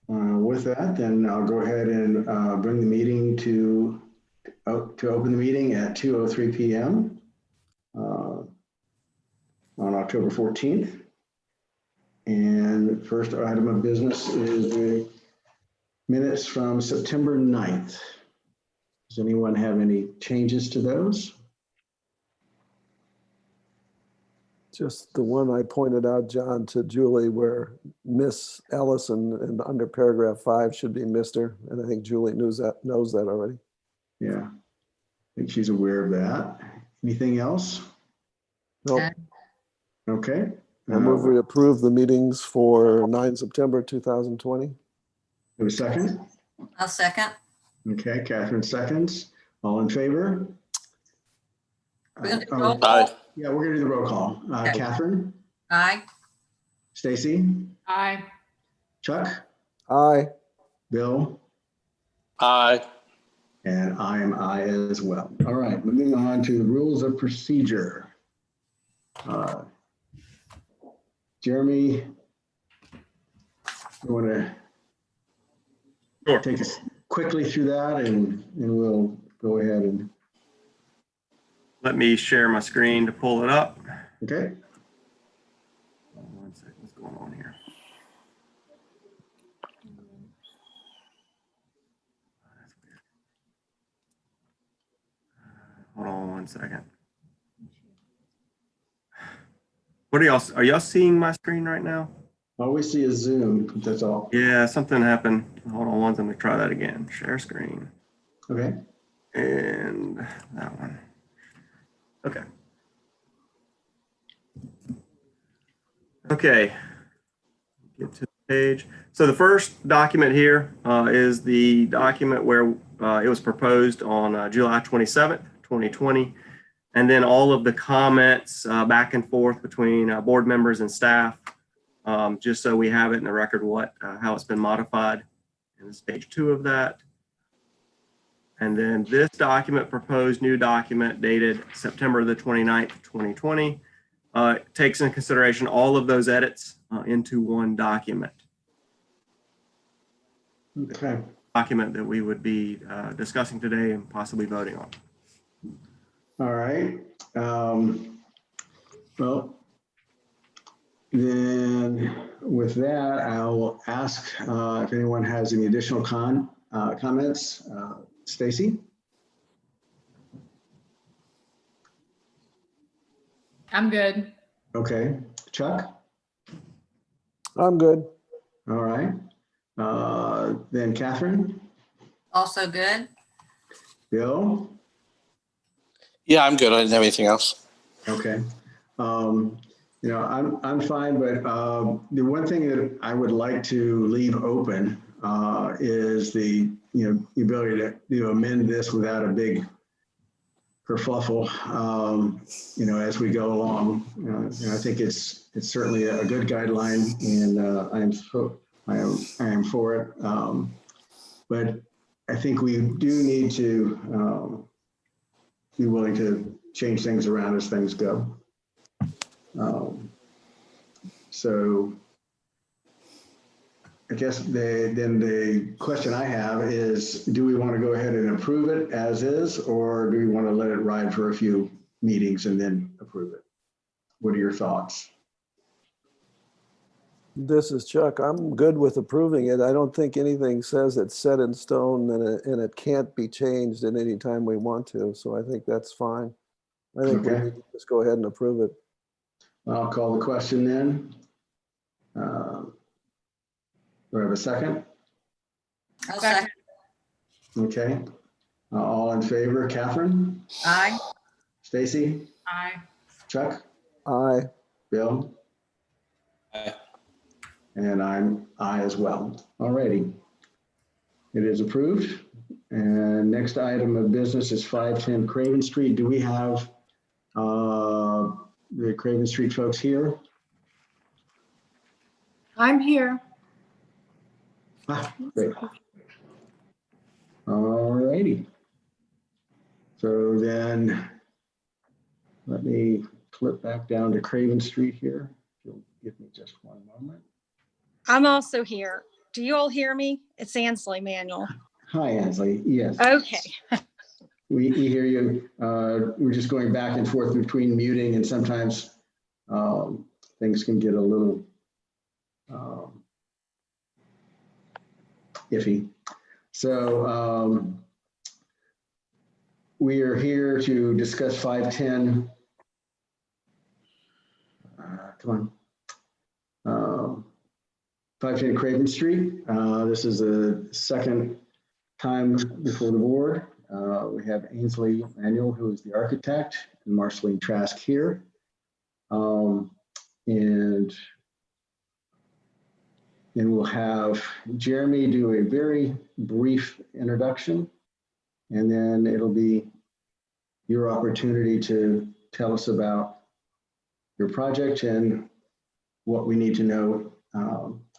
With that, then I'll go ahead and bring the meeting to open the meeting at 2:03 p.m. On October 14th. And first item of business is the minutes from September 9th. Does anyone have any changes to those? Just the one I pointed out, John, to Julie, where Miss Ellison and under paragraph 5 should be Mr. And I think Julie knows that already. Yeah, I think she's aware of that. Anything else? Nope. Okay. I move we approve the meetings for 9 September 2020. Have a second? I'll second. Okay, Catherine seconds. All in favor? We're gonna do roll call. Aye. Yeah, we're gonna do the roll call. Okay. Catherine, Aye. Stacy, Aye. Chuck, Aye. Bill, Aye. and I am aye as well. All right, moving on to the rules of procedure. Jeremy, you want to Sure. take us quickly through that and we'll go ahead and, Let me share my screen to pull it up. okay? Hold on 1 second, what's going on here? That's weird. Hold on 1 second. What are y'all seeing my screen right now? All we see is Zoom, that's all. Yeah, something happened. Hold on one second, let me try that again. Share screen. Okay, And that one. Okay. Okay. Get to the page. So the first document here is the document where it was proposed on July 27th, 2020. And then all of the comments back and forth between board members and staff, just so we have it in the record how it's been modified. And this is page 2 of that. And then this document, proposed new document dated September the 29th, 2020, takes into consideration all of those edits into one document. okay. Document that we would be discussing today and possibly voting on. All right. Well, then with that, I will ask if anyone has any additional comments. Stacy? I'm good. Okay. Chuck? I'm good. All right. Then Catherine? Also good. Bill? Yeah, I'm good. I didn't have anything else. Okay. You know, I'm fine, but the one thing that I would like to leave open is the ability to amend this without a big kerfuffle, as we go along. And I think it's certainly a good guideline, and I am for it. But I think we do need to be willing to change things around as things go. So I guess then the question I have is, do we want to go ahead and approve it as is, or do we want to let it ride for a few meetings and then approve it? What are your thoughts? This is Chuck. I'm good with approving it. I don't think anything says it's set in stone and it can't be changed at any time we want to. So I think that's fine. I think we Okay. need to just go ahead and approve it. I'll call the question then. Do I have a second? I'll second. Okay. All in favor, Catherine? Aye. Stacy? Aye. Chuck? Aye. Bill? Aye. And I'm aye as well. All righty. It is approved. And next item of business is 510 Craven Street. Do we have the Craven Street folks here? I'm here. Great. All righty. So then let me flip back down to Craven Street here. If you'll give me just one moment. I'm also here. Do you all hear me? It's Ansley Manuel. Hi, Ansley. Yes. Okay. We hear you. We're just going back and forth between muting, and sometimes things can get a little iffy. So we are here to discuss 510. Come on. 510 Craven Street. This is the second time before the board. We have Ainsley Manuel, who is the architect, and Marceline Trask here. And then we'll have Jeremy do a very brief introduction, and then it'll be your opportunity to tell us about your project and what we need to know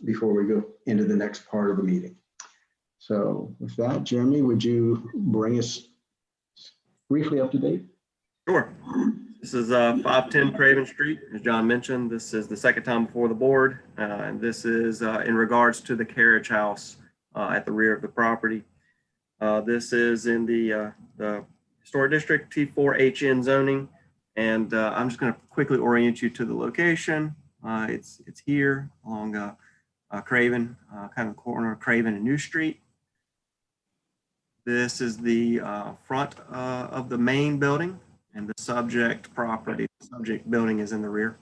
before we go into the next part of the meeting. So with that, Jeremy, would you bring us briefly up to date? Sure. This is 510 Craven Street. As John mentioned, this is the second time before the board. And this is in regards to the carriage house at the rear of the property. This is in the Historic District T4HN zoning. And I'm just going to quickly orient you to the location. It's here along Craven, kind of the corner of Craven and New Street. This is the front of the main building, and the subject property, the subject building is in the rear.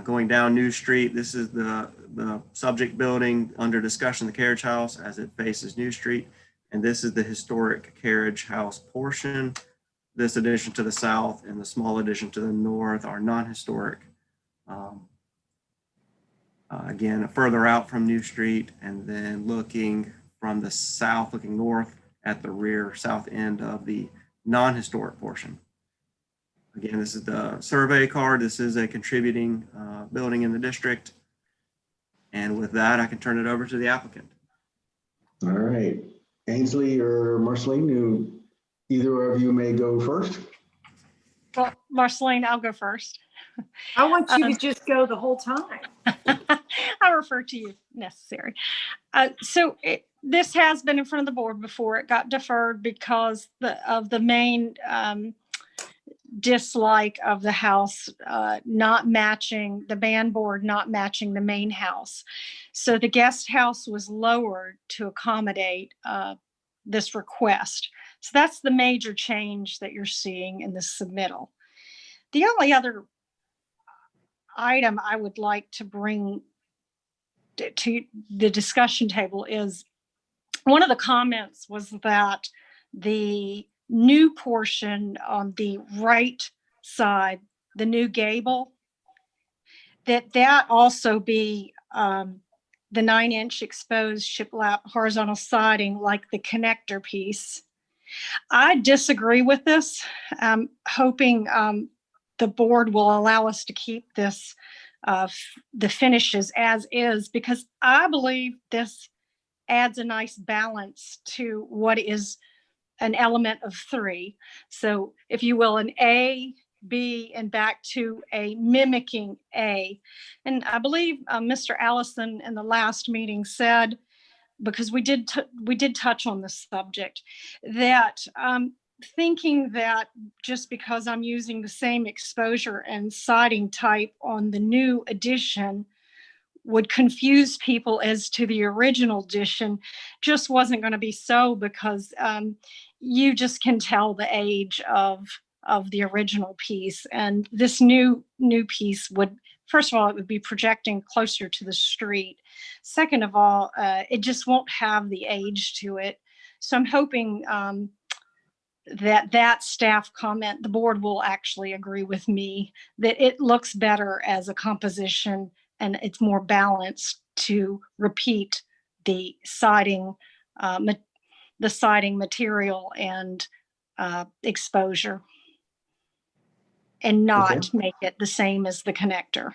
Going down New Street, this is the subject building under discussion, the carriage house as it faces New Street. And this is the historic carriage house portion. This addition to the south and the small addition to the north are non-historic. Again, further out from New Street, and then looking from the south, looking north at the rear south end of the non-historic portion. Again, this is the survey card. This is a contributing building in the district. And with that, I can turn it over to the applicant. All right. Ainsley or Marceline, either of you may go first. Well, Marceline, I'll go first. I want you to just go the whole time. I'll refer to you if necessary. This has been in front of the board before. It got deferred because of the main dislike of the house not matching, the band board not matching the main house. So the guest house was lowered to accommodate this request. So that's the major change that you're seeing in this submittal. The only other item I would like to bring to the discussion table is one of the comments was that the new portion on the right side, the new gable, that also be the 9-inch exposed shiplap horizontal siding like the connector piece. I disagree with this. I'm hoping the board will allow us to keep this, the finishes as is, because I believe this adds a nice balance to what is an element of 3. So if you will, an A, B, and back to a mimicking A. And I believe Mr. Allison in the last meeting said, because we did touch on this subject, that thinking that just because I'm using the same exposure and siding type on the new edition would confuse people as to the original edition just wasn't going to be so, because you just can tell the age of the original piece. And this new piece would, first of all, it would be projecting closer to the street. Second of all, it just won't have the age to it. So I'm hoping that staff comment, the board will actually agree with me that it looks better as a composition and it's more balanced to repeat the siding material and exposure, and not make it the same as the connector.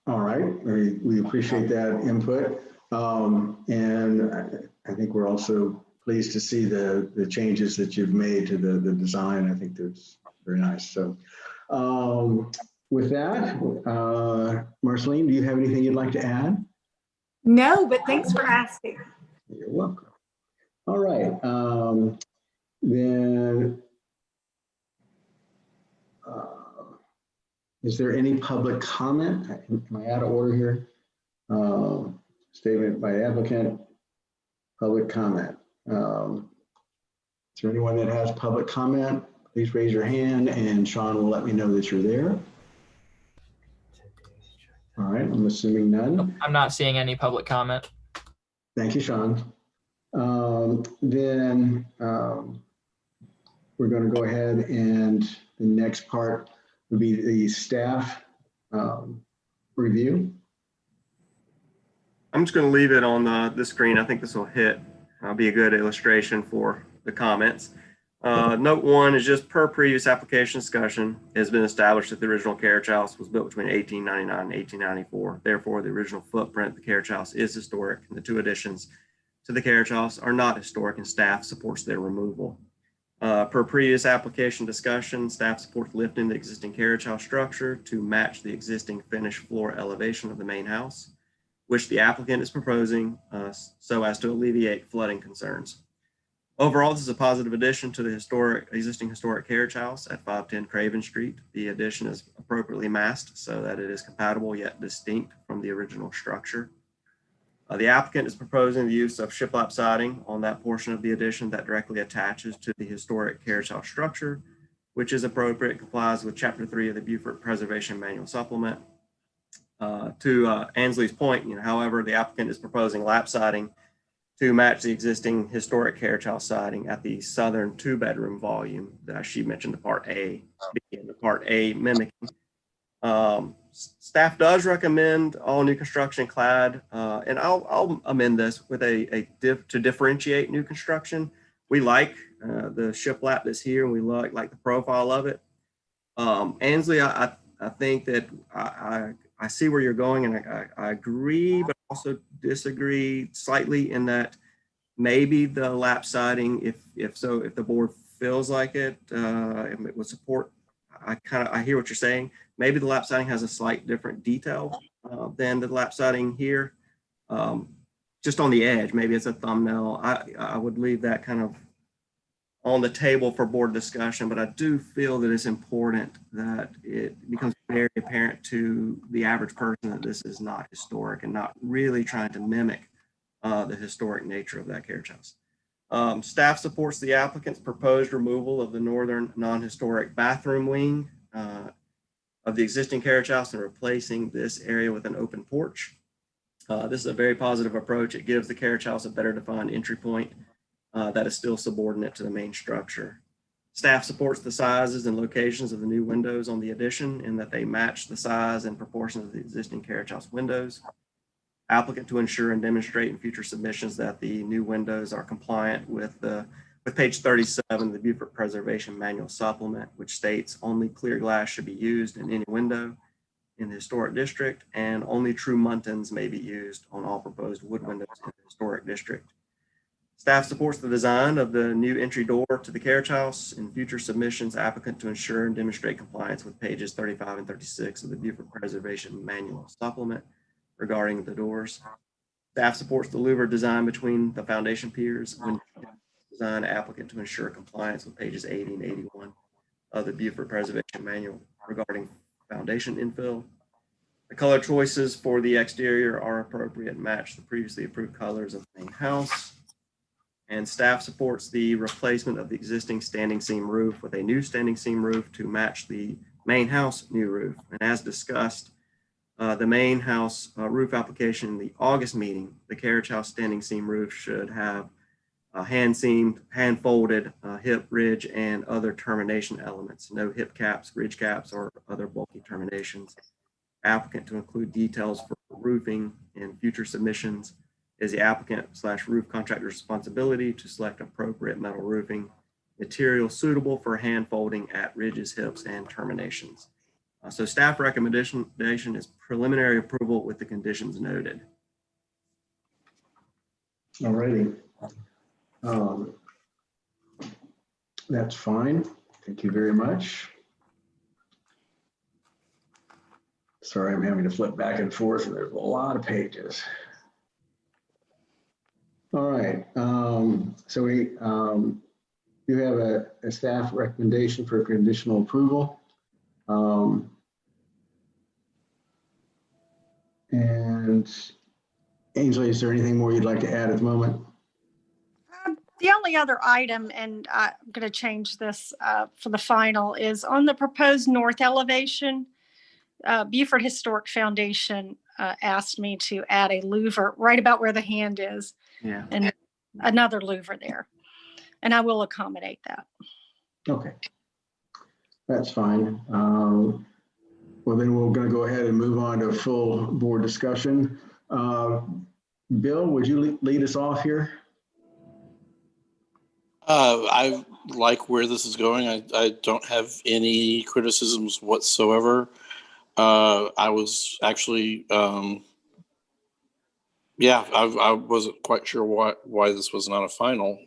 All right, we appreciate that input. And I think we're also pleased to see the changes that you've made to the design. I think that's very nice. So With that, Marceline, do you have anything you'd like to add? No, but thanks for asking. You're welcome. All right. Then, is there any public comment? Am I out of order here? Statement by applicant, public comment. Is there anyone that has public comment? Please raise your hand and Sean will let me know that you're there. All right, I'm assuming none. I'm not seeing any public comment. Thank you, Sean. Then we're going to go ahead and the next part would be the staff review. I'm just going to leave it on the screen. I think this will be a good illustration for the comments. Note 1 is just per previous application discussion. It has been established that the original carriage house was built between 1899 and 1894. Therefore, the original footprint of the carriage house is historic, and the 2 additions to the carriage house are not historic, and staff supports their removal. Per previous application discussion, staff supports lifting the existing carriage house structure to match the existing finished floor elevation of the main house, which the applicant is proposing so as to alleviate flooding concerns. Overall, this is a positive addition to the existing historic carriage house at 510 Craven Street. The addition is appropriately masked so that it is compatible yet distinct from the original structure. The applicant is proposing the use of shiplap siding on that portion of the addition that directly attaches to the historic carriage house structure, which is appropriate, complies with Chapter 3 of the Beaufort Preservation Manual Supplement. To Ansley's point, however, the applicant is proposing lap siding to match the existing historic carriage house siding at the southern 2-bedroom volume that she mentioned, the Part A, the Part A mimicking. Staff does recommend all new construction clad, and I'll amend this with to differentiate new construction. We like the shiplap that's here, and we like the profile of it. Ansley, I think that I see where you're going, and I agree, but also disagree slightly in that maybe the lap siding, if the board feels like it would support. I hear what you're saying. Maybe the lap siding has a slight different detail than the lap siding here. Just on the edge, maybe it's a thumbnail. I would leave that kind of on the table for board discussion, but I do feel that it's important that it becomes very apparent to the average person that this is not historic and not really trying to mimic the historic nature of that carriage house. Staff supports the applicant's proposed removal of the northern non-historic bathroom wing of the existing carriage house and replacing this area with an open porch. This is a very positive approach. It gives the carriage house a better defined entry point that is still subordinate to the main structure. Staff supports the sizes and locations of the new windows on the addition in that they match the size and proportions of the existing carriage house windows. Applicant to ensure and demonstrate in future submissions that the new windows are compliant with page 37 of the Beaufort Preservation Manual Supplement, which states only clear glass should be used in any window in the historic district, and only true muntins may be used on all proposed wood windows in the historic district. Staff supports the design of the new entry door to the carriage house. In future submissions, applicant to ensure and demonstrate compliance with pages 35 and 36 of the Beaufort Preservation Manual Supplement regarding the doors. Staff supports the louver design between the foundation piers when design applicant to ensure compliance with pages 80 and 81 of the Beaufort Preservation Manual regarding foundation infill. The color choices for the exterior are appropriate and match the previously approved colors of the main house. And staff supports the replacement of the existing standing seam roof with a new standing seam roof to match the main house new roof. And as discussed, the main house roof application in the August meeting, the carriage house standing seam roof should have hand seamed, hand folded hip, ridge, and other termination elements. No hip caps, ridge caps, or other bulky terminations. Applicant to include details for roofing in future submissions is the applicant/roof contractor's responsibility to select appropriate metal roofing material suitable for hand folding at ridges, hips, and terminations. So staff recommendation is preliminary approval with the conditions noted. All righty. That's fine. Thank you very much. Sorry, I'm having to flip back and forth, and there's a lot of pages. All right, so we do have a staff recommendation for conditional approval. And Ainsley, is there anything more you'd like to add at the moment? The only other item, and I'm going to change this for the final, is on the proposed north elevation. Beaufort Historic Foundation asked me to add a louver right about where the hand is, Yeah. and another louver there, and I will accommodate that. Okay, that's fine. Well, then we're going to go ahead and move on to full board discussion. Bill, would you lead us off here? I like where this is going. I don't have any criticisms whatsoever. I was actually, I wasn't quite sure why this was not a final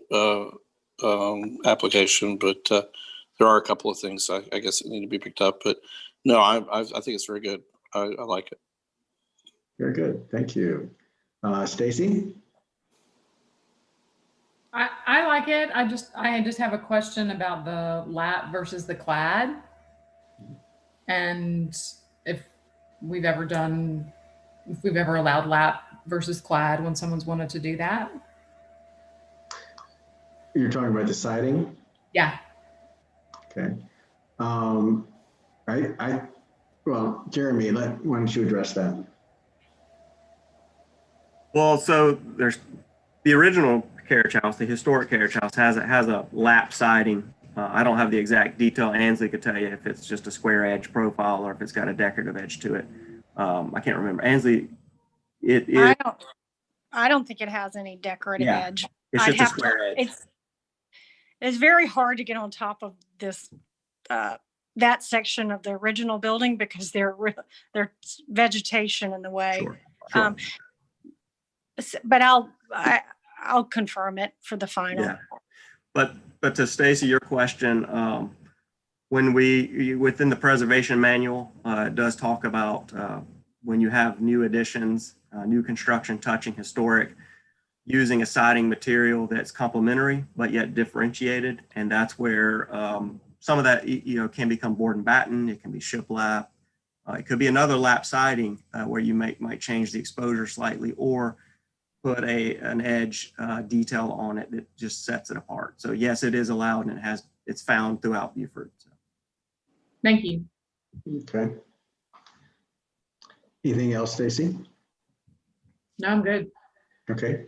application, but there are a couple of things I guess that need to be picked up. But no, I think it's very good. I like it. Very good, thank you. Stacy? I like it. I just have a question about the lap versus the clad, and if we've ever allowed lap versus clad when someone's wanted to do that. You're talking about the siding? Yeah. Okay. Well, Jeremy, why don't you address that? Well, so there's the original carriage house, the historic carriage house has a lap siding. I don't have the exact detail. Ansley could tell you if it's just a square edge profile or if it's got a decorative edge to it. I can't remember. Ansley, I don't think it has any decorative edge. It's just a square edge. It's very hard to get on top of this that section of the original building because there's vegetation in the way. Sure. But I'll confirm it for the final. Yeah. But to Stacy, your question, when within the preservation manual, it does talk about when you have new additions, new construction touching historic, using a siding material that's complementary but yet differentiated, and that's where some of that can become board and batten. It can be shiplap. It could be another lap siding where you might change the exposure slightly or put an edge detail on it that just sets it apart. So yes, it is allowed, and it's found throughout Beaufort. So. Thank you. Okay. Anything else, Stacy? No, I'm good. Okay.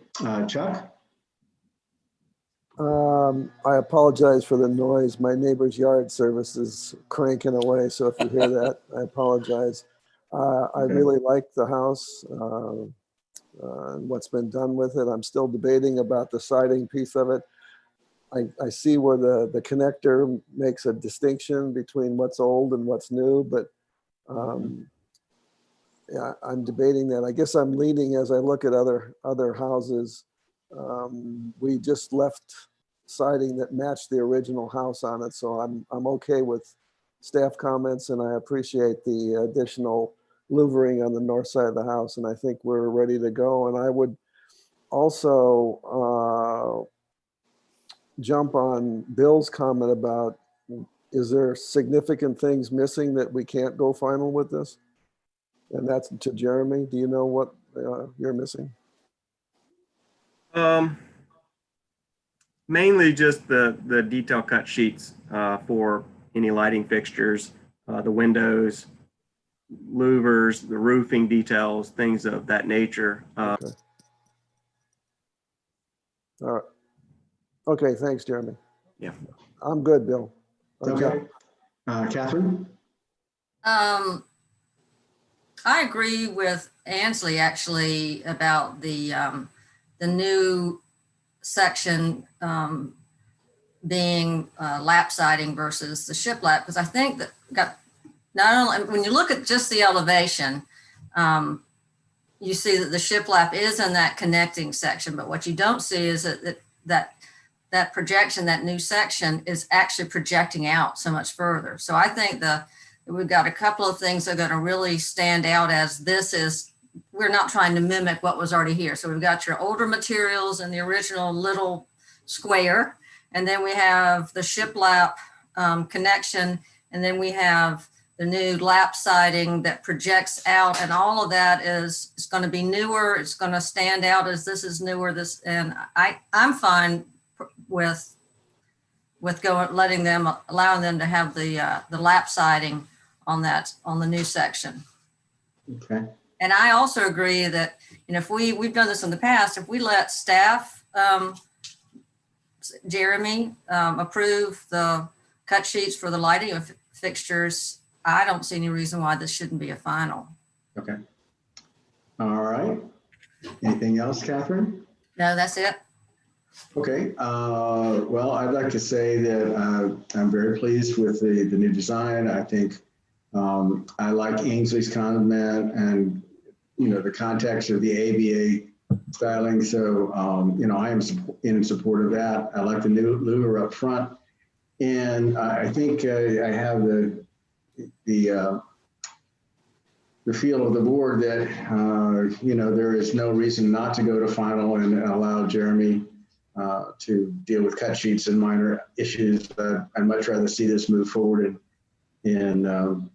Chuck? I apologize for the noise. My neighbor's yard service is cranking away, so if you hear that, I apologize. I really like the house and what's been done with it. I'm still debating about the siding piece of it. I see where the connector makes a distinction between what's old and what's new, but yeah, I'm debating that. I guess I'm leaning as I look at other houses. We just left siding that matched the original house on it, so I'm okay with staff comments, and I appreciate the additional louvering on the north side of the house, and I think we're ready to go. And I would also jump on Bill's comment about, is there significant things missing that we can't go final with this? And that's to Jeremy. Do you know what you're missing? Mainly just the detail cut sheets for any lighting fixtures, the windows, louvers, the roofing details, things of that nature. Okay. All right. Okay, thanks, Jeremy. Yeah. I'm good, Bill. Okay. Catherine? I agree with Ansley actually about the new section being lap siding versus the shiplap, because I think that not only when you look at just the elevation, you see that the shiplap is in that connecting section, but what you don't see is that projection, that new section is actually projecting out so much further. So I think the we've got a couple of things that are going to really stand out as we're not trying to mimic what was already here. So we've got your older materials in the original little square, and then we have the shiplap connection, and then we have the new lap siding that projects out, and all of that is going to be newer. It's going to stand out as this is newer. And I'm fine with allowing them to have the lap siding on the new section. Okay. And I also agree that, if we've done this in the past, if we let staff, Jeremy, approve the cut sheets for the lighting of fixtures, I don't see any reason why this shouldn't be a final. Okay. All right. Anything else, Catherine? No, that's it. Okay. Well, I'd like to say that I'm very pleased with the new design. I think I like Ainsley's comment and, the context of the ABA styling. So, I am in support of that. I like the new louver up front. And I think I have the feel of the board that, there is no reason not to go to final and allow Jeremy to deal with cut sheets and minor issues. I'd much rather see this move forward and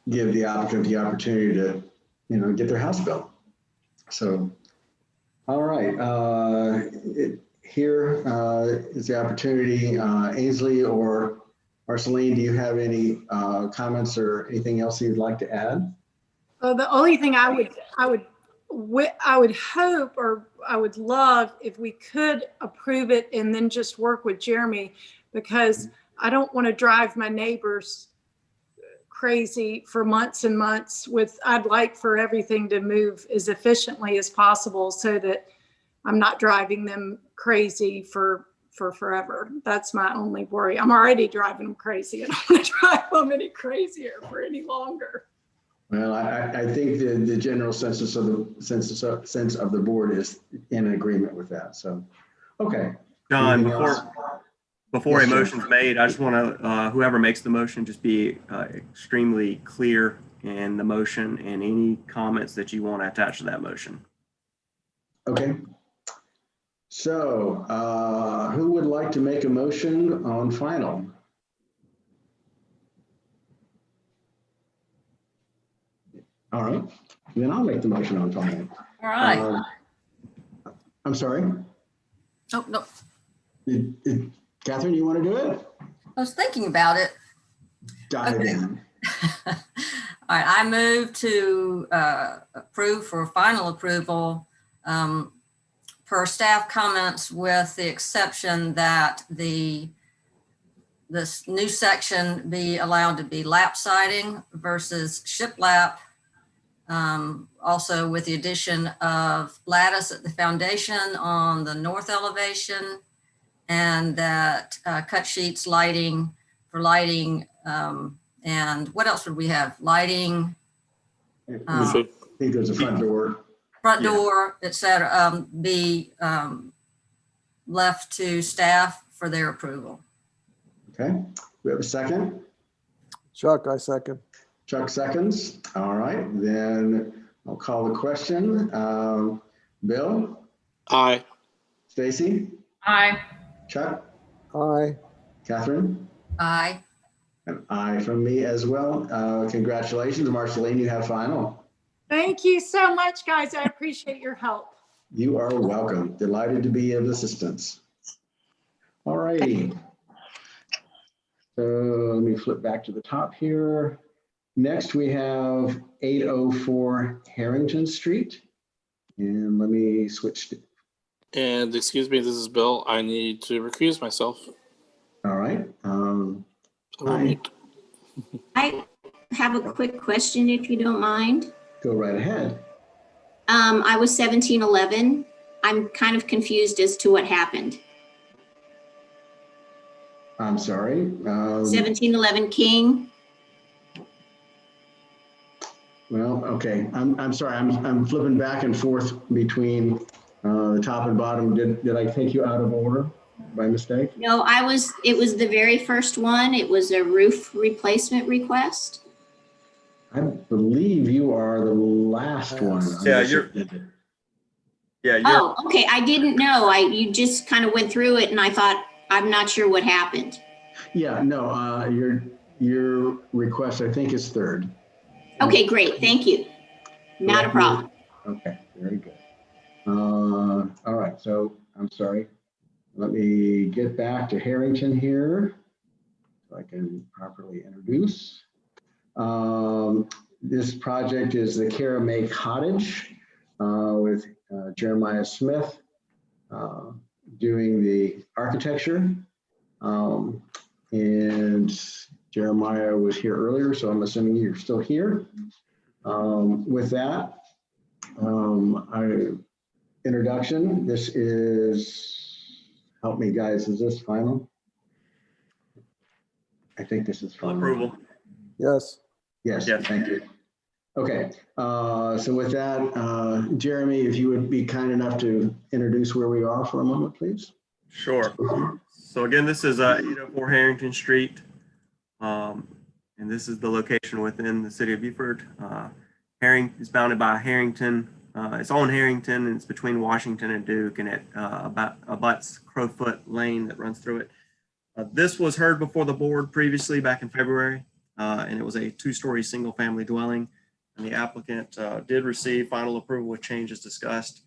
give the applicant the opportunity to, get their house built. So, all right. Here is the opportunity. Ainsley or Marceline, do you have any comments or anything else you'd like to add? Well, the only thing I would hope, or I would love, if we could approve it and then just work with Jeremy, because I don't want to drive my neighbors crazy for months and months I'd like for everything to move as efficiently as possible so that I'm not driving them crazy for forever. That's my only worry. I'm already driving them crazy. I don't want to drive them any crazier for any longer. Well, I think the general sense of the board is in agreement with that. So, okay. John, Anything else? before Yes, a sir. motion's made, I just want to, whoever makes the motion, just be extremely clear in the motion and any comments that you want to attach to that motion. Okay. So, who would like to make a motion on final? All right, then I'll make the motion on final. All right. I'm sorry. Oh, no, Catherine, you want to do it? I was thinking about it. Dive Okay. in. All right, I move to approve for final approval per staff comments, with the exception that this new section be allowed to be lap siding versus shiplap. Also with the addition of lattice at the foundation on the north elevation, and that cut sheets lighting, and what else would we have? Lighting, I think there's a front door. front door, et cetera, be left to staff for their approval. Okay, we have a second. Chuck, I second. Chuck seconds. All right, then I'll call the question. Bill? Aye. Stacy? Aye. Chuck? Aye. Catherine? Aye. An aye from me as well. Congratulations, Marceline, you have final. Thank you so much, guys. I appreciate your help. You are welcome. Delighted to be of assistance. All righty. So let me flip back to the top here. Next, we have 804 Harrington Street. And let me switch to, And excuse me, this is Bill. I need to recuse myself. all right. I will Aye. mute. I have a quick question, if you don't mind. Go right ahead. I was 1711. I'm kind of confused as to what happened. I'm sorry. 1711 King. Well, okay. I'm sorry. I'm flipping back and forth between the top and bottom. Did I take you out of order? by mistake? No, it was the very first one. It was a roof replacement request. I believe you are the last one. Yeah, unless you're- it- Yeah, you're, Oh, okay. I didn't know. You just kind of went through it and I thought, I'm not sure what happened. Yeah, no, your request, I think, is third. Okay, great. Thank you. Not a problem. Okay, very good. All right, so I'm sorry. Let me get back to Harrington here so I can properly introduce. This project is the Cara May Cottage with Jeremiah Smith doing the architecture. And Jeremiah was here earlier, so I'm assuming you're still here. With that, introduction, this is, help me guys, is this final? I think this is final. approval. Yes. Yes, Yes. thank you. Okay, so with that, Jeremy, if you would be kind enough to introduce where we are for a moment, please. Sure. So again, this is 804 Harrington Street. And this is the location within the city of Beaufort. Harrington is bounded by Harrington. It's on Harrington, and it's between Washington and Duke, and it abuts Crowfoot Lane that runs through it. This was heard before the board previously back in February, and it was a 2-story single-family dwelling. And the applicant did receive final approval with changes discussed,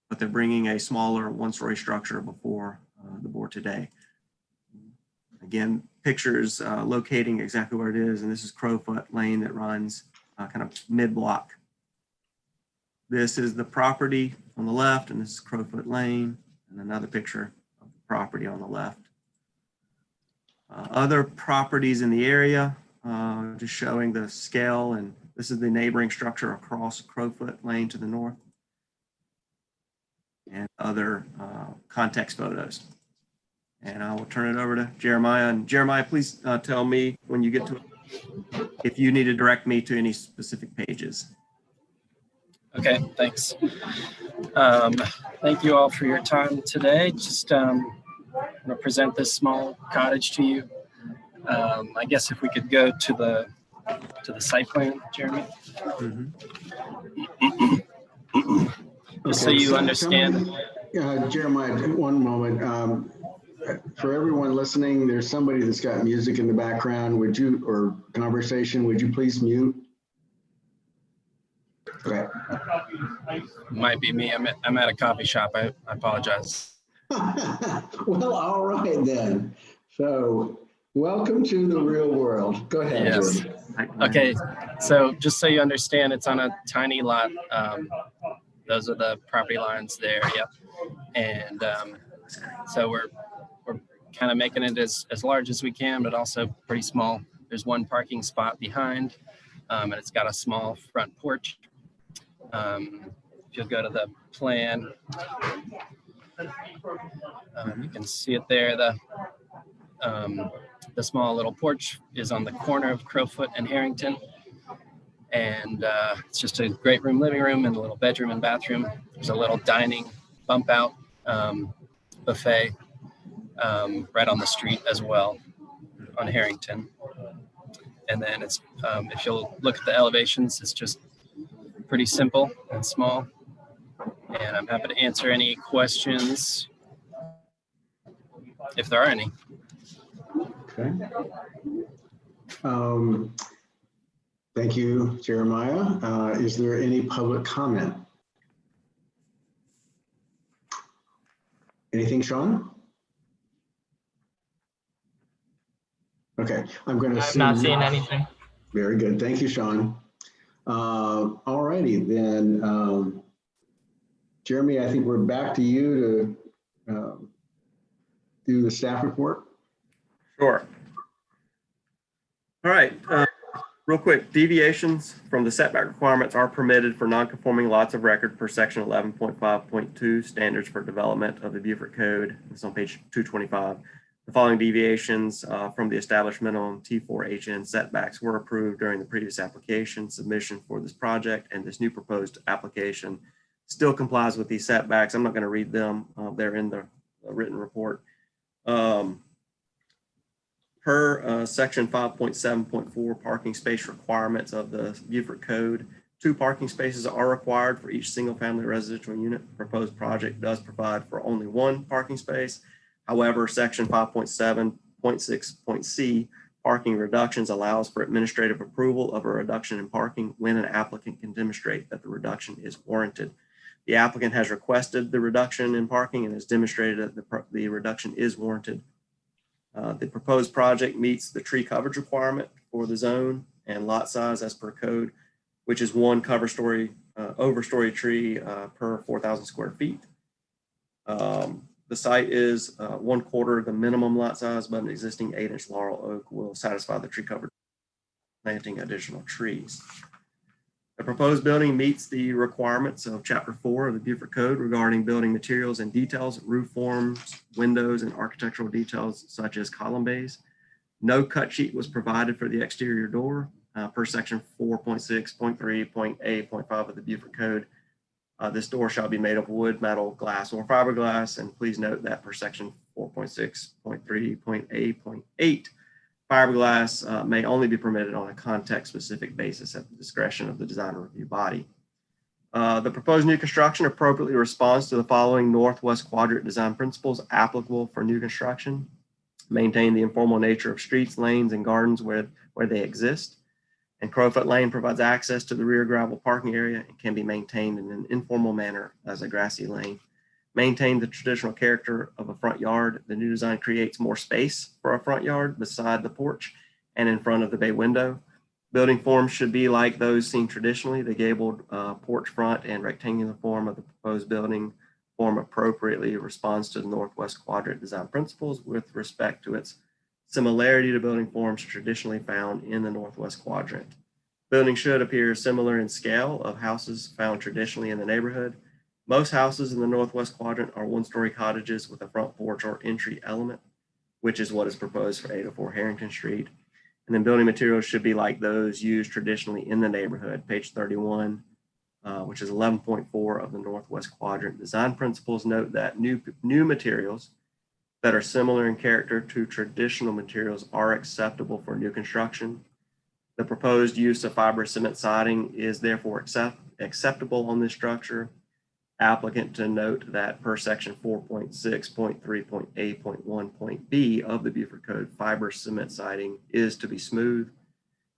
but they're bringing a smaller 1-story structure before the board today. Again, pictures locating exactly where it is, and this is Crowfoot Lane that runs kind of mid-block. This is the property on the left, and this is Crowfoot Lane, and another picture of the property on the left. Other properties in the area, just showing the scale, and this is the neighboring structure across Crowfoot Lane to the north, and other context photos. And I will turn it over to Jeremiah. And Jeremiah, please tell me when you get to it, if you need to direct me to any specific pages. Okay, thanks. Thank you all for your time today. Just I'm going to present this small cottage to you. I guess if we could go to the site plan, Jeremy. Just so you understand. Jeremiah, one moment. For everyone listening, there's somebody that's got music in the background. Would you, or conversation, would you please mute? Okay. Might be me. I'm at a coffee shop. I apologize. Well, all right then. So welcome to the real world. Go ahead. Yes. Okay. So just so you understand, it's on a tiny lot. Those are the property lines there. Yep. And so we're kind of making it as large as we can, but also pretty small. There's one parking spot behind, and it's got a small front porch. If you'll go to the plan, you can see it there. The small little porch is on the corner of Crowfoot and Harrington. And it's just a great room, living room, and a little bedroom and bathroom. There's a little dining bump out buffet right on the street as well on Harrington. And then it's, if you'll look at the elevations, it's just pretty simple and small. And I'm happy to answer any questions if there are any. Okay. Thank you, Jeremiah. Is there any public comment? Anything, Sean? Okay, I'm going to. I'm not seeing anything. Very good. Thank you, Sean. All righty then. Jeremy, I think we're back to you to do the staff report. Sure. All right. Real quick, deviations from the setback requirements are permitted for non-conforming lots of record per section 11.5.2 standards for development of the Beaufort Code. It's on page 225. The following deviations from the established minimum T4HN setbacks were approved during the previous application submission for this project, and this new proposed application still complies with these setbacks. I'm not going to read them. They're in the written report. Per section 5.7.4 parking space requirements of the Beaufort Code, 2 parking spaces are required for each single family residential unit. The proposed project does provide for only 1 parking space. However, section 5.7.6.c parking reductions allows for administrative approval of a reduction in parking when an applicant can demonstrate that the reduction is warranted. The applicant has requested the reduction in parking and has demonstrated that the reduction is warranted. The proposed project meets the tree coverage requirement for the zone and lot size as per code, which is 1 overstory tree per 4,000 square feet. The site is 1/4 the minimum lot size, but an existing 8-inch laurel oak will satisfy the tree coverage, planting additional trees. The proposed building meets the requirements of Chapter 4 of the Beaufort Code regarding building materials and details, roof forms, windows, and architectural details such as column bays. No cut sheet was provided for the exterior door per section 4.6.3.a.5 of the Beaufort Code. This door shall be made of wood, metal, glass, or fiberglass. And please note that per section 4.6.3.a.8, fiberglass may only be permitted on a context-specific basis at the discretion of the design review body. The proposed new construction appropriately responds to the following Northwest Quadrant design principles applicable for new construction. Maintain the informal nature of streets, lanes, and gardens where they exist. And Crowfoot Lane provides access to the rear gravel parking area and can be maintained in an informal manner as a grassy lane. Maintain the traditional character of a front yard. The new design creates more space for a front yard beside the porch and in front of the bay window. Building forms should be like those seen traditionally. The gabled porch front and rectangular form of the proposed building form appropriately responds to the Northwest Quadrant design principles with respect to its similarity to building forms traditionally found in the Northwest Quadrant. Building should appear similar in scale of houses found traditionally in the neighborhood. Most houses in the Northwest Quadrant are 1-story cottages with a front porch or entry element, which is what is proposed for 804 Harrington Street. And then building materials should be like those used traditionally in the neighborhood. Page 31, which is 11.4 of the Northwest Quadrant design principles, note that new materials that are similar in character to traditional materials are acceptable for new construction. The proposed use of fibrous cement siding is therefore acceptable on this structure. Applicant to note that per section 4.6.3.a.1.b of the Beaufort Code, fibrous cement siding is to be smooth.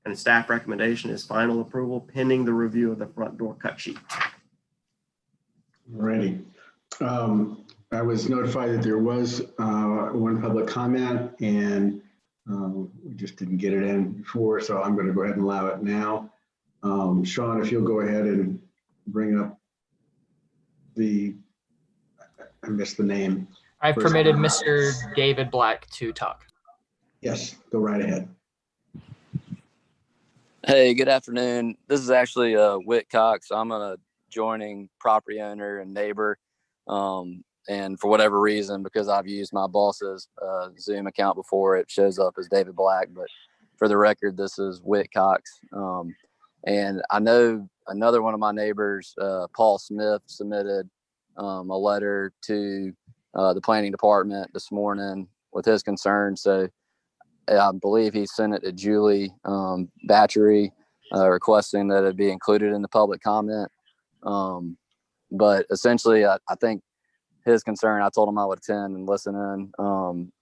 And staff recommendation is final approval pending the review of the front door cut sheet. Alrighty. I was notified that there was 1 public comment, and we just didn't get it in before, so I'm going to go ahead and allow it now. Sean, if you'll go ahead and bring up I missed the name. I've permitted Mr. David Black to talk. Yes, go right ahead. Hey, good afternoon. This is actually Whit Cox. I'm a adjoining property owner and neighbor. And for whatever reason, because I've used my boss's Zoom account before, it shows up as David Black. But for the record, this is Whit Cox. And I know another one of my neighbors, Paul Smith, submitted a letter to the planning department this morning with his concerns. So I believe he sent it to Julie Batchery, requesting that it be included in the public comment. But essentially, I think his concern, I told him I would attend and listen in,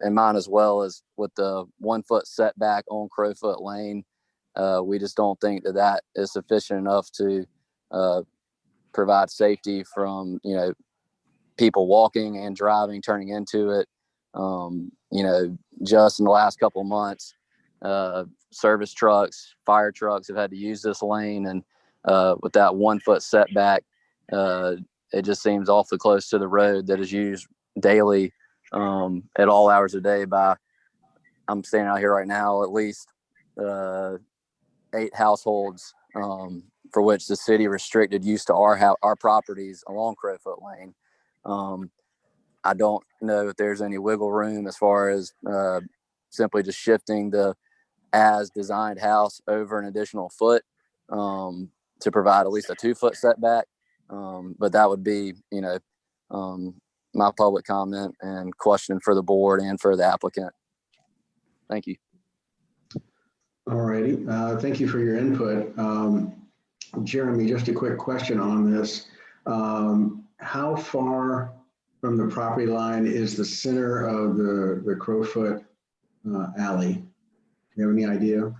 and mine as well, is with the 1 foot setback on Crowfoot Lane. We just don't think that is sufficient enough to provide safety from, people walking and driving, turning into it. Just in the last couple of months, service trucks, fire trucks have had to use this lane. And with that 1 foot setback, it just seems awfully close to the road that is used daily at all hours of day by, I'm standing out here right now, at least 8 households for which the city restricted use to our properties along Crowfoot Lane. I don't know if there's any wiggle room as far as simply just shifting the as designed house over an additional foot to provide at least a 2 foot setback. But that would be, my public comment and question for the board and for the applicant. Thank you. All righty. Thank you for your input. Jeremy, just a quick question on this. How far from the property line is the center of the Crowfoot alley? Do you have any idea?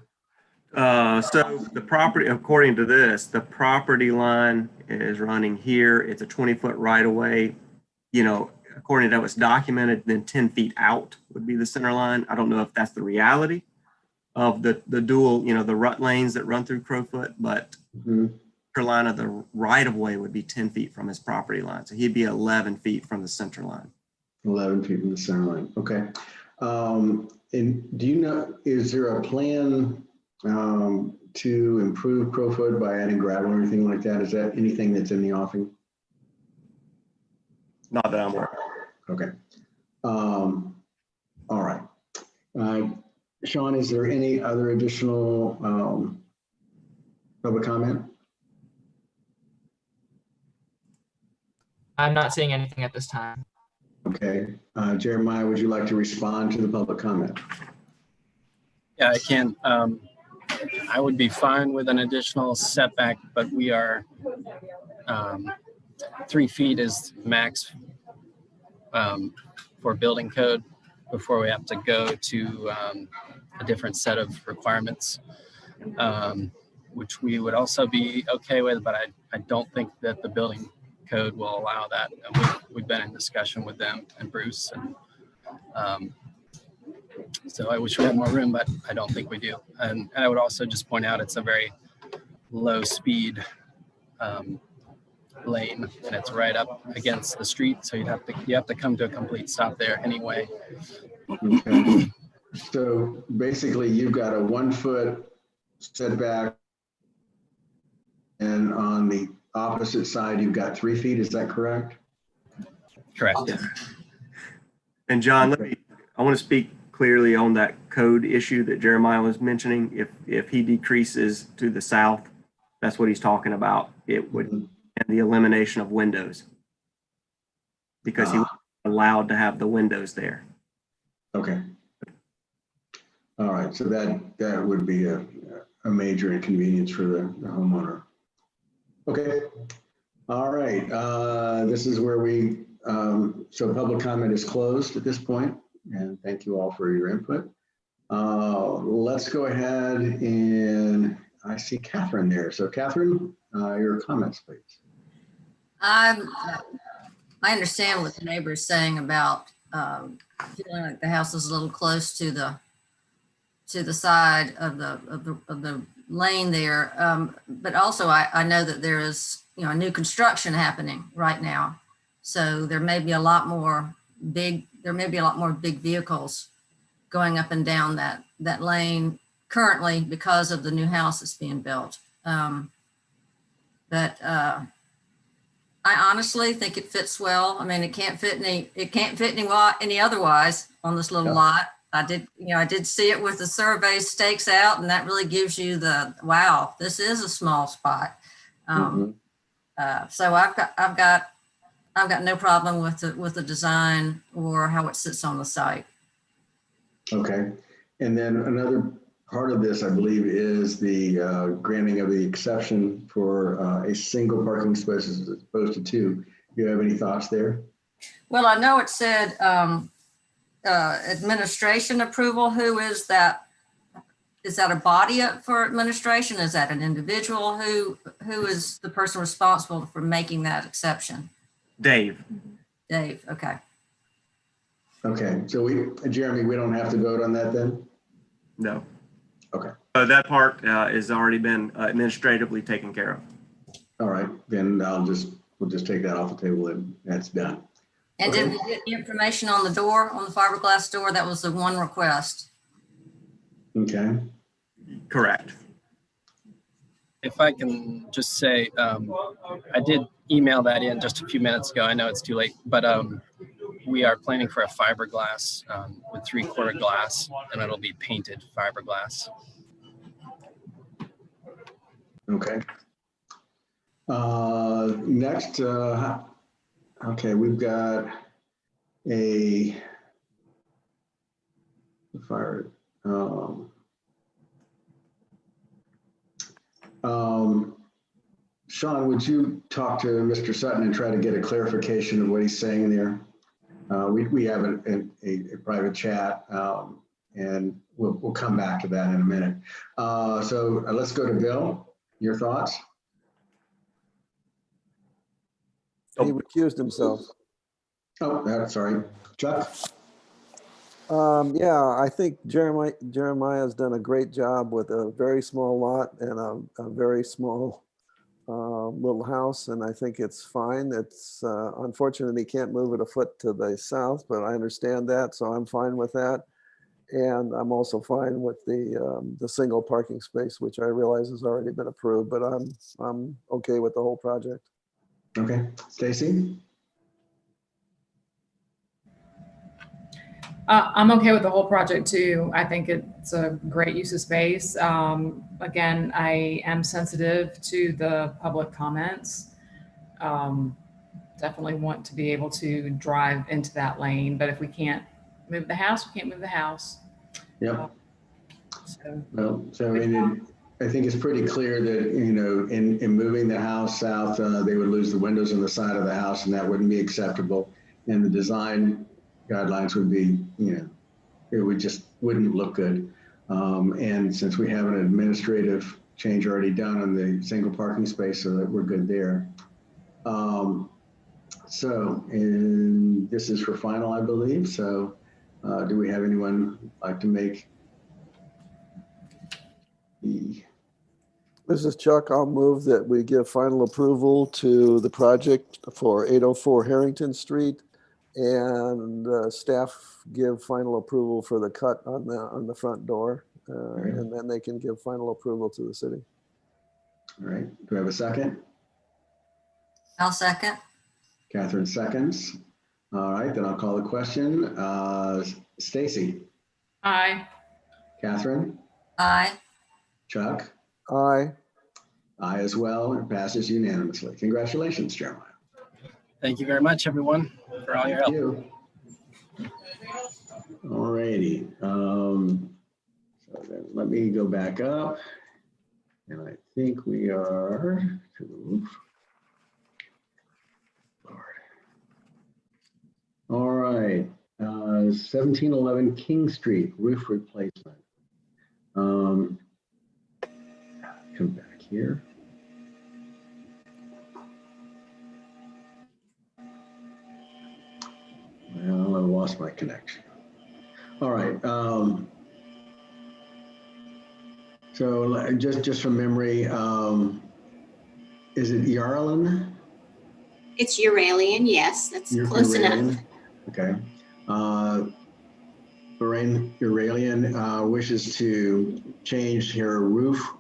So the property, according to this, the property line is running here. It's a 20-foot right of way. You know, according to what's documented, then 10 feet out would be the center line. I don't know if that's the reality of the dual, you know, the rut lanes that run through Crowfoot, but Carolina, the right of way would be 10 feet from his property line. So he'd be 11 feet from the center line. 11 feet from the center line. Okay. And do you know, is there a plan to improve Crowfoot by adding gravel or anything like that? Is that anything that's in the offing? Not that I'm aware of. Okay. All right. Sean, is there any other additional public comment? I'm not seeing anything at this time. Okay. Jeremiah, would you like to respond to the public comment? Yeah, I can. I would be fine with an additional setback, but we are 3 feet is max for building code before we have to go to a different set of requirements, which we would also be okay with, but I don't think that the building code will allow that. And we've been in discussion with them and Bruce, and so I wish we had more room, but I don't think we do. And I would also just point out it's a very low speed lane, and it's right up against the street, so you have to come to a complete stop there anyway. Okay. So basically, you've got a 1 foot setback, and on the opposite side, you've got 3 feet. Is that correct? Correct. And John, I want to speak clearly on that code issue that Jeremiah was mentioning. If he decreases to the south, that's what he's talking about. It would, and the elimination of windows, because he was allowed to have the windows there. Okay. All right. So that would be a major inconvenience for the homeowner. Okay. All right. This is where we, so public comment is closed at this point, and thank you all for your input. Let's go ahead, and I see Catherine there. So Catherine, your comments, please. I understand what the neighbor is saying about feeling like the house is a little close to the side of the lane there. But also I know that there is, you know, a new construction happening right now. So there may be a lot more big vehicles going up and down that lane currently because of the new house that's being built. But I honestly think it fits well. I mean, it can't fit any otherwise on this little lot. I did see it with the survey stakes out, and that really gives you the, wow, this is a small spot. So I've got no problem with the design or how it sits on the site. Okay. And then another part of this, I believe, is the granting of the exception for a single parking space as opposed to two. Do you have any thoughts there? Well, I know it said administration approval. Who is that? Is that a body for administration? Is that an individual? Who is the person responsible for making that exception? Dave. Dave, okay. Okay, so Jeremy, we don't have to vote on that then? No. Okay. That part has already been administratively taken care of. All right, then we'll just take that off the table and that's done. And okay. Did we get the information on the door, on the fiberglass door? That was the one request. Okay. Correct. If I can just say, I did email that in just a few minutes ago. I know it's too late, but we are planning for a fiberglass with 3/4 glass, and it'll be painted fiberglass. Okay. Next, okay, we've got a fire. Sean, would you talk to Mr. Sutton and try to get a clarification of what he's saying there? We have a private chat, and we'll come back to that in a minute. So let's go to Bill. Your thoughts? He recused himself. Oh, sorry. Chuck? Yeah, I think Jeremiah's done a great job with a very small lot and a very small little house, and I think it's fine. It's unfortunate he can't move it a foot to the south, but I understand that, so I'm fine with that. And I'm also fine with the single parking space, which I realize has already been approved, but I'm okay with the whole project. Okay, Stacy? I'm okay with the whole project too. I think it's a great use of space. Again, I am sensitive to the public comments. Definitely want to be able to drive into that lane, but if we can't move the house, we can't move the house. Yep. So, Well, so I mean, I think it's pretty clear that, you know, in moving the house south, they would lose the windows on the side of the house, and that wouldn't be acceptable. And the design guidelines would be, you know, it would just wouldn't look good. And since we have an administrative change already done on the single parking space, so that we're good there. And this is for final, I believe. So do we have anyone like to make the... This is Chuck. I'll move that we give final approval to the project for 804 Harrington Street, and staff give final approval for the cut on the front door, and then they can give final approval to the city. All right. Do we have a second? I'll second. Catherine seconds. All right, then I'll call the question. Stacy? aye. Catherine? Aye. Chuck? Aye. Aye as well. It passes unanimously. Congratulations, Jeremiah. Thank you very much, everyone, for all your help. Thank you. All righty. So then let me go back up. And I think we are to the roof. All right. 1711 King Street, roof replacement. Come back here. Well, I lost my connection. All right. So just from memory, is it Yarlin? It's Uralian, yes, that's close enough. Okay. Lorraine Uralian wishes to change her roof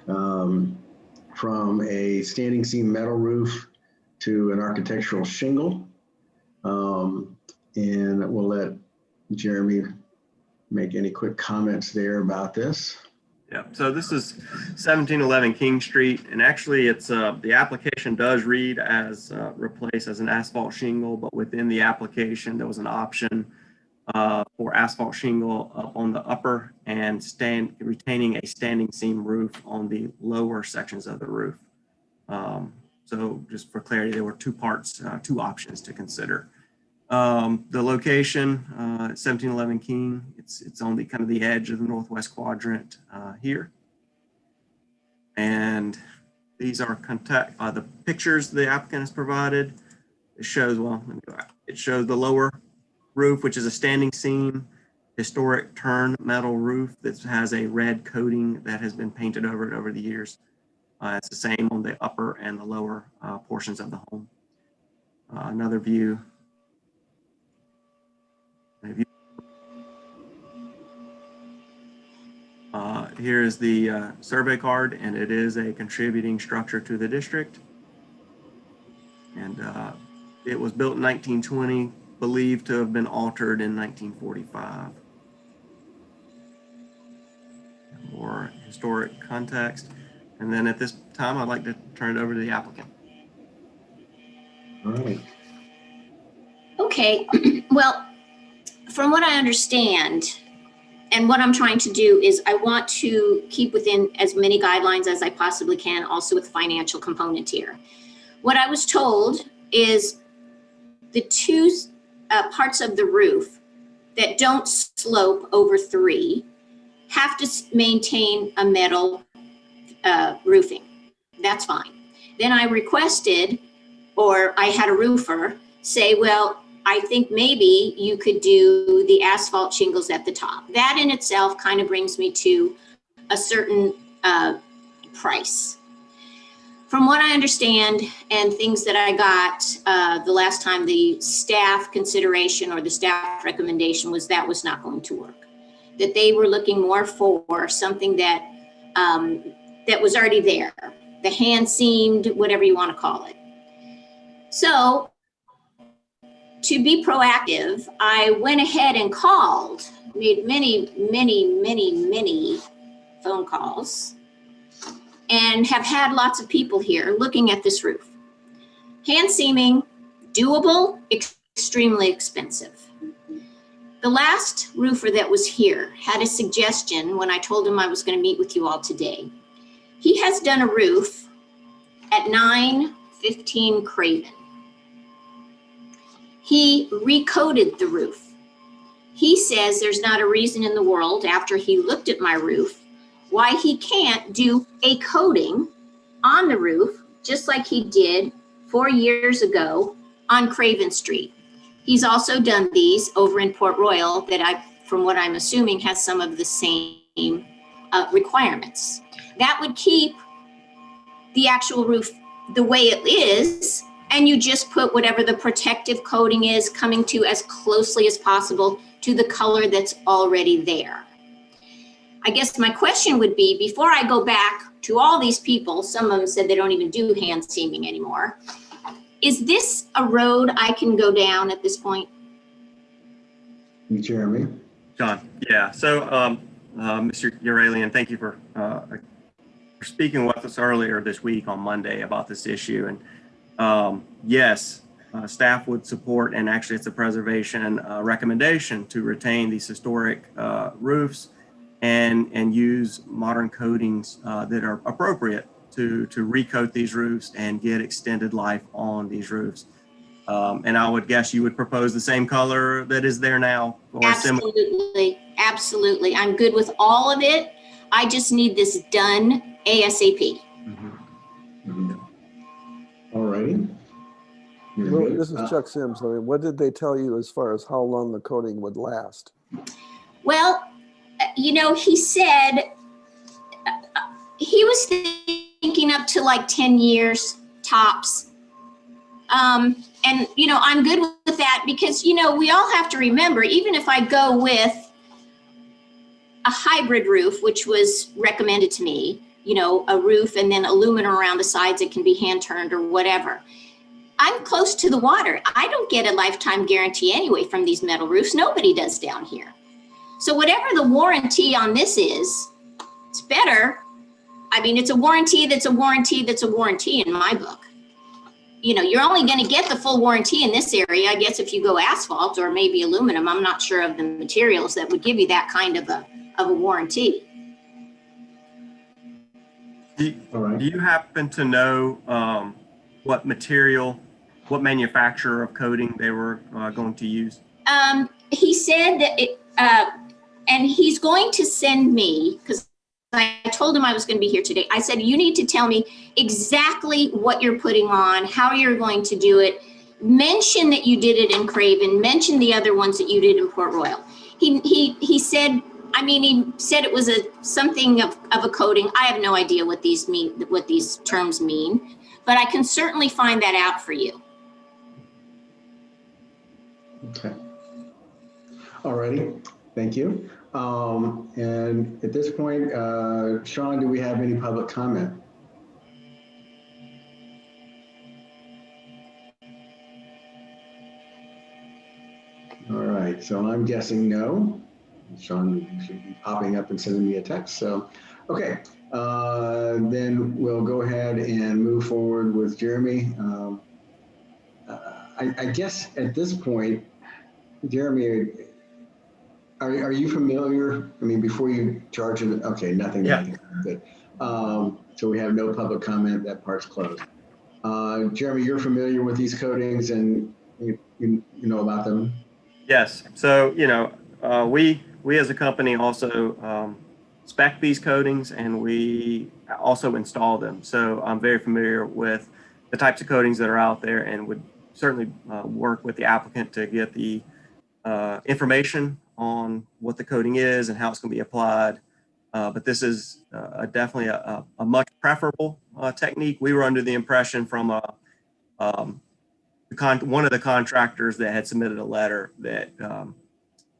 from a standing seam metal roof to an architectural shingle. And we'll let Jeremy make any quick comments there about this. Yeah, so this is 1711 King Street, and actually it's the application does read as replace as an asphalt shingle, but within the application there was an option for asphalt shingle up on the upper and retaining a standing seam roof on the lower sections of the roof. So just for clarity, there were two parts, two options to consider. The location, 1711 King, it's on the kind of the edge of the northwest quadrant here. And these are the pictures the applicant has provided. It shows, well, let me go back. It shows the lower roof, which is a standing seam, historic turn metal roof that has a red coating that has been painted over it over the years. It's the same on the upper and the lower portions of the home. Another view. Here is the survey card, and it is a contributing structure to the district. And it was built in 1920, believed to have been altered in 1945. More historic context. And then at this time, I'd like to turn it over to the applicant. All right. Okay, well, from what I understand, and what I'm trying to do is I want to keep within as many guidelines as I possibly can, also with financial component here. What I was told is the two parts of the roof that don't slope over 3 have to maintain a metal roofing. That's fine. Then I requested, or I had a roofer say, well, I think maybe you could do the asphalt shingles at the top. That in itself kind of brings me to a certain price. From what I understand and things that I got the last time, the staff consideration or the staff recommendation was that was not going to work. That they were looking more for something that that was already there, the hand seamed, whatever you want to call it. So to be proactive, I went ahead and called, made many phone calls, and have had lots of people here looking at this roof. Hand seaming, doable, extremely expensive. The last roofer that was here had a suggestion when I told him I was going to meet with you all today. He has done a roof at 915 Craven. He recoated the roof. He says there's not a reason in the world, after he looked at my roof, why he can't do a coating on the roof, just like he did 4 years ago on Craven Street. He's also done these over in Port Royal that from what I'm assuming, has some of the same requirements. That would keep the actual roof the way it is, and you just put whatever the protective coating is, coming to as closely as possible to the color that's already there. I guess my question would be, before I go back to all these people, some of them said they don't even do hand seaming anymore, is this a road I can go down at this point? Jeremy? John, yeah. So, Mr. Uralian, thank you for speaking with us earlier this week on Monday about this issue. And yes, staff would support, and actually it's a preservation recommendation to retain these historic roofs and use modern coatings that are appropriate to recoat these roofs and get extended life on these roofs. And I would guess you would propose the same color that is there now? Or absolutely, absolutely. I'm good with all of it. I just need this done ASAP. All righty. Well, this is Chuck Sims. I mean, what did they tell you as far as how long the coating would last? Well, you know, he said he was thinking up to like 10 years tops. And, you know, I'm good with that because, you know, we all have to remember, even if I go with a hybrid roof, which was recommended to me, you know, a roof and then aluminum around the sides that can be hand turned or whatever. I'm close to the water. I don't get a lifetime guarantee anyway from these metal roofs. Nobody does down here. So whatever the warranty on this is, it's better. I mean, it's a warranty that's a warranty that's a warranty in my book. You know, you're only going to get the full warranty in this area, I guess, if you go asphalt or maybe aluminum. I'm not sure of the materials that would give you that kind of a warranty. Do you happen to know what material, what manufacturer of coating they were going to use? He said that, and he's going to send me, because I told him I was going to be here today. I said, you need to tell me exactly what you're putting on, how you're going to do it. Mention that you did it in Craven. Mention the other ones that you did in Port Royal. He said, I mean, he said it was something of a coating. I have no idea what these mean, what these terms mean, but I can certainly find that out for you. Okay. All righty. Thank you. And at this point, Sean, do we have any public comment? All right, so I'm guessing no. Sean should be popping up and sending me a text. So, okay, then we'll go ahead and move forward with Jeremy. I guess at this point, Jeremy, are you familiar? I mean, before you charge it, okay, nothing. Yeah. Good. So we have no public comment. That part's closed. Jeremy, you're familiar with these coatings and you know about them? Yes. So, we as a company also spec these coatings, and we also install them. So I'm very familiar with the types of coatings that are out there, and would certainly work with the applicant to get the information on what the coating is and how it's going to be applied. But this is definitely a much preferable technique. We were under the impression from one of the contractors that had submitted a letter that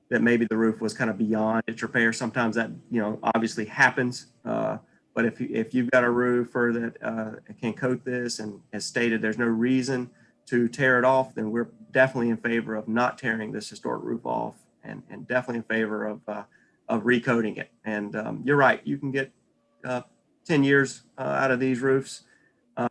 that maybe the roof was kind of beyond its repair. Sometimes that obviously happens. But if you've got a roofer that can coat this and has stated there's no reason to tear it off, then we're definitely in favor of not tearing this historic roof off, and definitely in favor of recoating it. And you're right, you can get 10 years out of these roofs.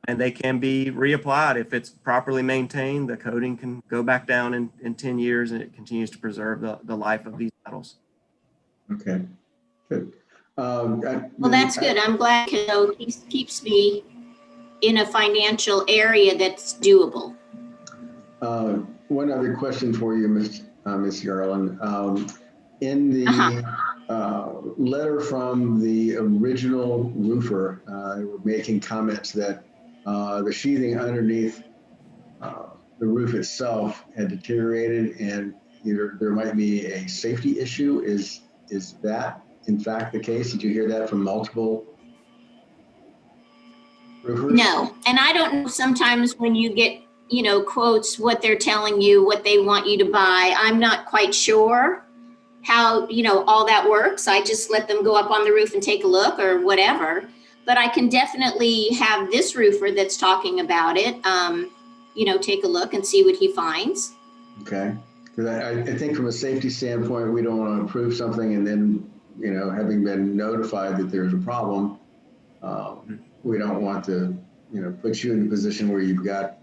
And they can be reapplied if it's properly maintained. The coating can go back down in 10 years, and it continues to preserve the life of these metals. Okay, good. Well, that's good. I'm glad it keeps me in a financial area that's doable. One other question for you, Ms. Garland. In the letter from the original roofer, they were making comments that the sheathing underneath the roof itself had deteriorated, and there might be a safety issue. Is that in fact the case? Did you hear that from multiple roofers? No, and I don't know, sometimes when you get quotes, what they're telling you, what they want you to buy, I'm not quite sure how all that works. I just let them go up on the roof and take a look or whatever. But I can definitely have this roofer that's talking about it, take a look and see what he finds. Okay, because I think from a safety standpoint, we don't want to approve something and then, having been notified that there's a problem, we don't want to, put you in a position where you've got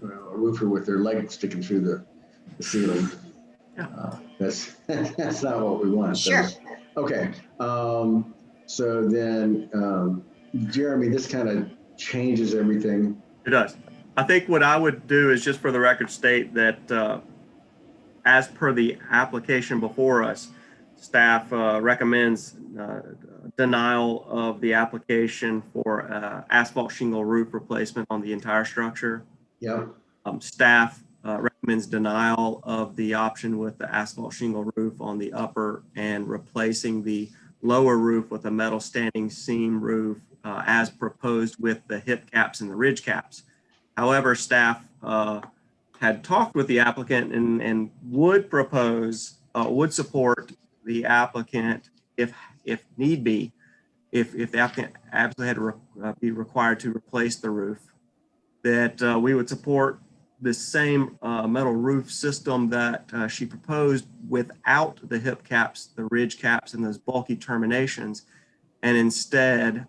a roofer with their leg sticking through the ceiling. That's not what we want. Sure. So, okay. So then, Jeremy, this kind of changes everything. It does. I think what I would do is just for the record state that as per the application before us, staff recommends denial of the application for asphalt shingle roof replacement on the entire structure. Yep. Staff recommends denial of the option with the asphalt shingle roof on the upper and replacing the lower roof with a metal standing seam roof as proposed with the hip caps and the ridge caps. However, staff had talked with the applicant and would support the applicant if need be, if the applicant absolutely had to be required to replace the roof, that we would support the same metal roof system that she proposed without the hip caps, the ridge caps, and those bulky terminations, and instead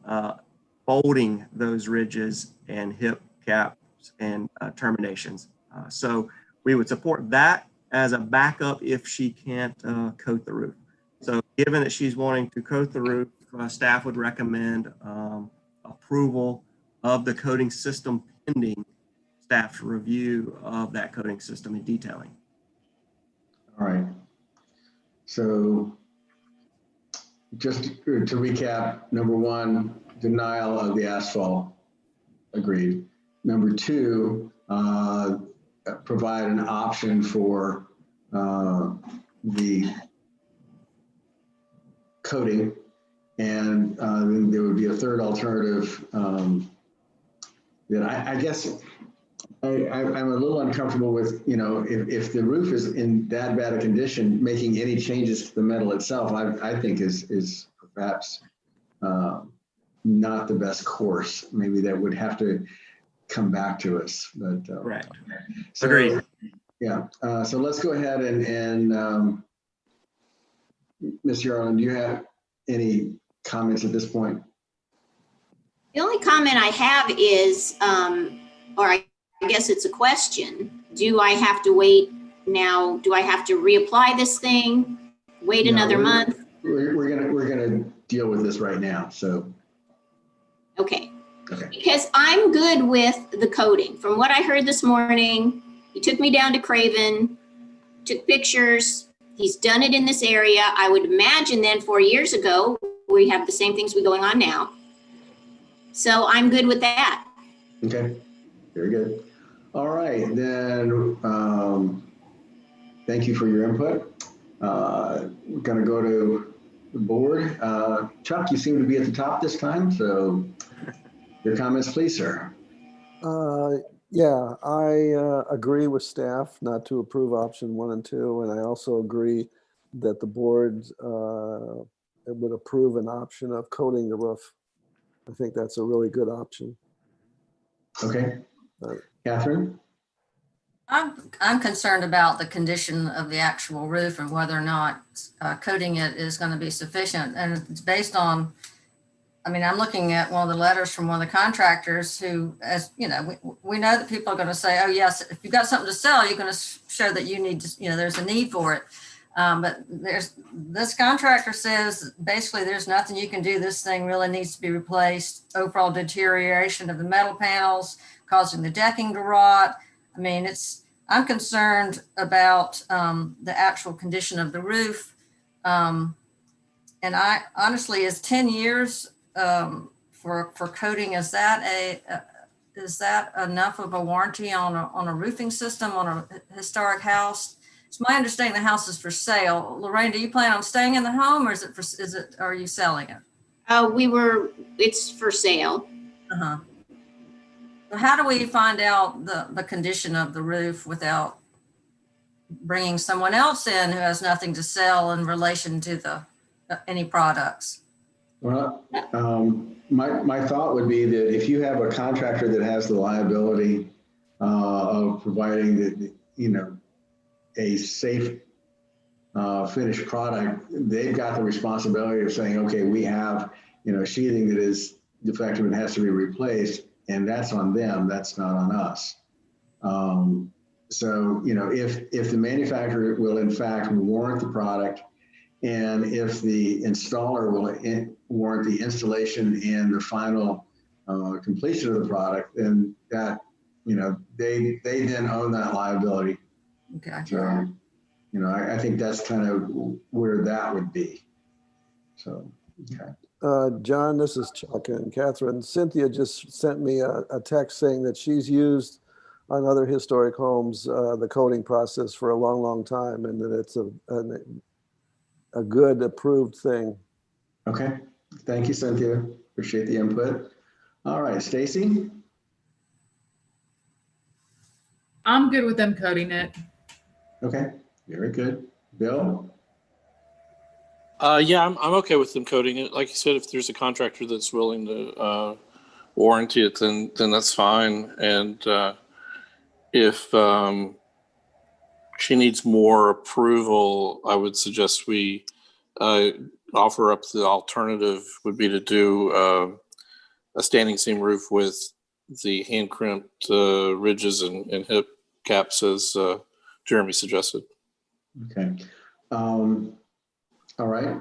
folding those ridges and hip caps and terminations. So we would support that as a backup if she can't coat the roof. So given that she's wanting to coat the roof, staff would recommend approval of the coating system pending staff's review of that coating system and detailing. All right. So just to recap, number one, denial of the asphalt, agreed. Number two, provide an option for the coating, and then there would be a third alternative that I guess I'm a little uncomfortable with, if the roof is in that bad a condition, making any changes to the metal itself, I think is perhaps not the best course. Maybe that would have to come back to us. But right. So, agreed. Yeah. So let's go ahead and Ms. Yarland, do you have any comments at this point? The only comment I have is, or I guess it's a question, do I have to wait now? Do I have to reapply this thing? Wait another month? We're gonna deal with this right now, so. Okay. Okay. Because I'm good with the coating. From what I heard this morning, he took me down to Craven, took pictures. He's done it in this area. I would imagine then 4 years ago, we have the same things we going on now. So I'm good with that. Okay, very good. All right, then, thank you for your input. We're gonna go to the board. Chuck, you seem to be at the top this time, so your comments, please, sir. Yeah, I agree with staff not to approve option 1 and 2, and I also agree that the board would approve an option of coating the roof. I think that's a really good option. Okay, Catherine? I'm concerned about the condition of the actual roof and whether or not coating it is going to be sufficient. And it's based on, I mean, I'm looking at one of the letters from one of the contractors who, as you know, we know that people are going to say, oh yes, if you've got something to sell, you're going to show that you need to, you know, there's a need for it. But this contractor says basically there's nothing you can do. This thing really needs to be replaced. Overall deterioration of the metal panels causing the decking to rot. I mean, I'm concerned about the actual condition of the roof. And I honestly, is 10 years for coating, is that enough of a warranty on a roofing system on a historic house? It's my understanding the house is for sale. Lorraine, do you plan on staying in the home, or are you selling it? It's for sale. Uh-huh. So how do we find out the condition of the roof without bringing someone else in who has nothing to sell in relation to any products? Well, my thought would be that if you have a contractor that has the liability of providing a safe finished product, they've got the responsibility of saying, okay, we have sheathing that is defective and has to be replaced, and that's on them. That's not on us. So if the manufacturer will in fact warrant the product, and if the installer will warrant the installation and the final completion of the product, then that they then own that liability. Okay. So I think that's kind of where that would be. So okay. John, this is Chuck and Catherine. Cynthia just sent me a text saying that she's used on other historic homes the coating process for a long, long time, and that it's a good approved thing. Okay, thank you, Cynthia. Appreciate the input. All right, Stacy. I'm good with them coating it. Okay, very good. Bill? Yeah, I'm okay with them coating it. Like you said, if there's a contractor that's willing to warranty it, then that's fine. And if she needs more approval, I would suggest we offer up the alternative would be to do a standing seam roof with the hand crimped ridges and hip caps as Jeremy suggested. Okay. All right.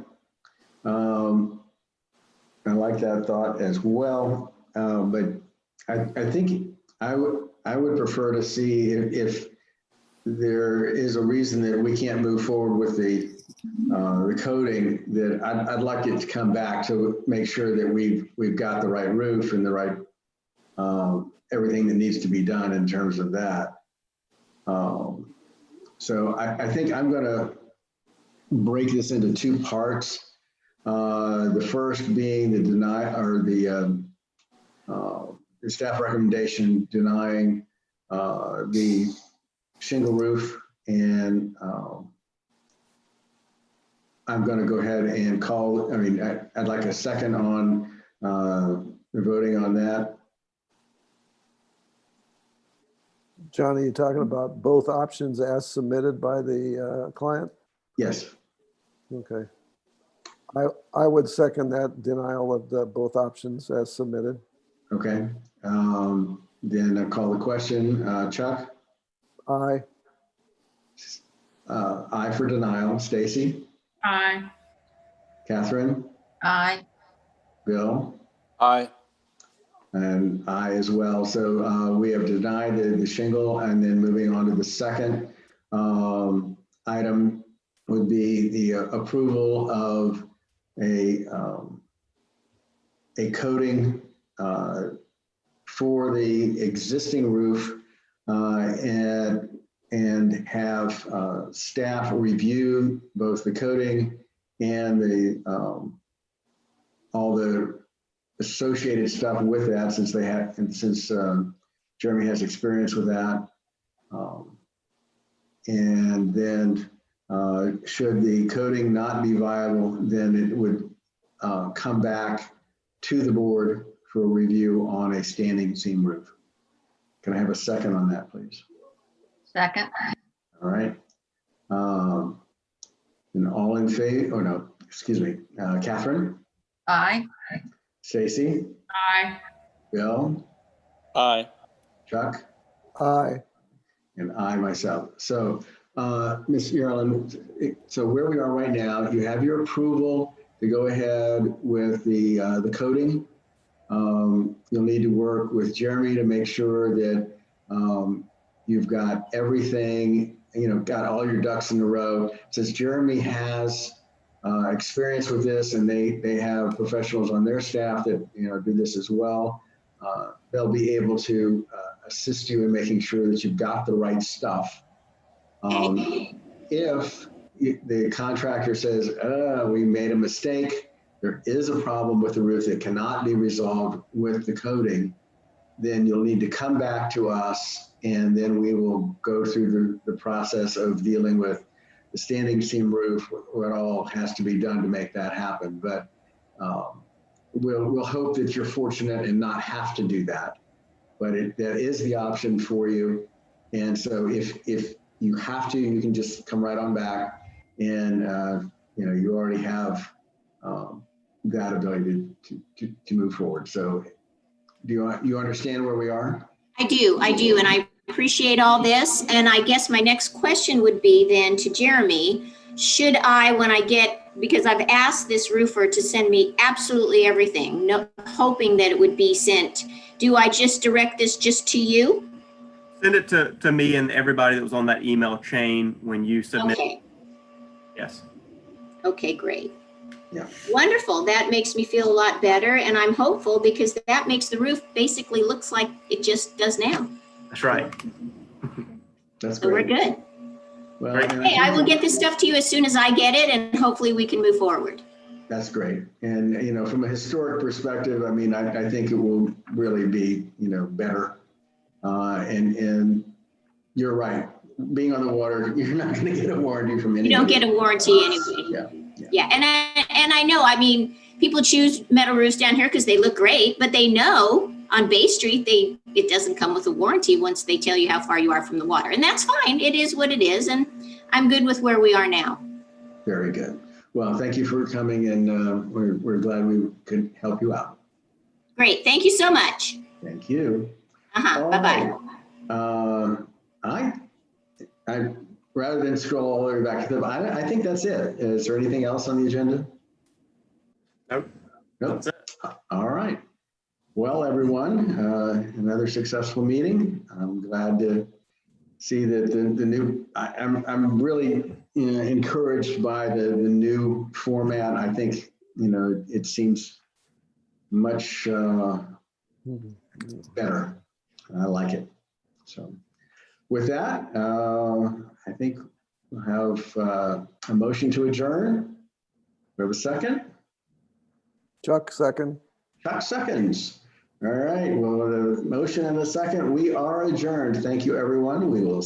I like that thought as well. But I think I would prefer to see if there is a reason that we can't move forward with the coating, that I'd like it to come back to make sure that we've got the right roof and the right everything that needs to be done in terms of that. So I think I'm going to break this into two parts. The first being the the staff recommendation denying the shingle roof, and I'm going to go ahead and call. I mean, I'd like a second on voting on that. John, are you talking about both options as submitted by the client? Yes. Okay. I would second that denial of both options as submitted. Okay. Then I call the question. Chuck? Aye. I for denial. Stacy, Aye. Catherine, Aye. Bill, Aye. and I as well. So we have denied the shingle, and then moving on to the second item would be the approval of a coating for the existing roof and have staff review both the coating and the all the associated stuff with that, since they have, and since Jeremy has experience with that. And then should the coating not be viable, then it would come back to the board for a review on a standing seam roof. Can I have a second on that, please? Second. All right. And all in favor, oh no, excuse me, Catherine, Aye. Stacy, Aye. Bill, Aye. Chuck, Aye. and I myself. So, Ms. Yarlin, so where we are right now, you have your approval to go ahead with the coating. You'll need to work with Jeremy to make sure that you've got everything, got all your ducks in a row. Since Jeremy has experience with this, and they have professionals on their staff that do this as well, they'll be able to assist you in making sure that you've got the right stuff. If the contractor says, we made a mistake, there is a problem with the roof that cannot be resolved with the coating, then you'll need to come back to us, and then we will go through the process of dealing with the standing seam roof, what all has to be done to make that happen. But we'll hope that you're fortunate and not have to do that. But that is the option for you. And so if you have to, you can just come right on back, and you already have that ability to move forward. So do you understand where we are? I do, and I appreciate all this. And I guess my next question would be then to Jeremy, should I, when I get, because I've asked this roofer to send me absolutely everything, hoping that it would be sent, do I just direct this just to you? Send it to me and everybody that was on that email chain when you submit. Okay. Yes. Okay, great. Yeah. Wonderful. That makes me feel a lot better, and I'm hopeful because that makes the roof basically looks like it just does now. That's right. That's So great. we're good. Well, Hey, I will get this stuff to you as soon as I get it, and hopefully we can move forward. That's great. And, from a historic perspective, I mean, I think it will really be, better. And you're right. Being on the water, you're not going to get a warranty from anybody. You don't get a warranty anyway. Yeah. And I know, I mean, people choose metal roofs down here because they look great, but they know on Bay Street, it doesn't come with a warranty once they tell you how far you are from the water. And that's fine. It is what it is. And I'm good with where we are now. Very good. Well, thank you for coming, and we're glad we could help you out. Great. Thank you so much. Thank you. Bye-bye. I rather than scroll all the way back to I think that's it. Is there anything else on the agenda? Nope. That's it. All right. Well, everyone, another successful meeting. I'm glad to see that the new. I'm really encouraged by the new format. I think it seems much better. I like it. So with that, I think we'll have a motion to adjourn. We have a second? Chuck, second. Chuck seconds. All right. Well, the motion and the second, we are adjourned. Thank you, everyone. We will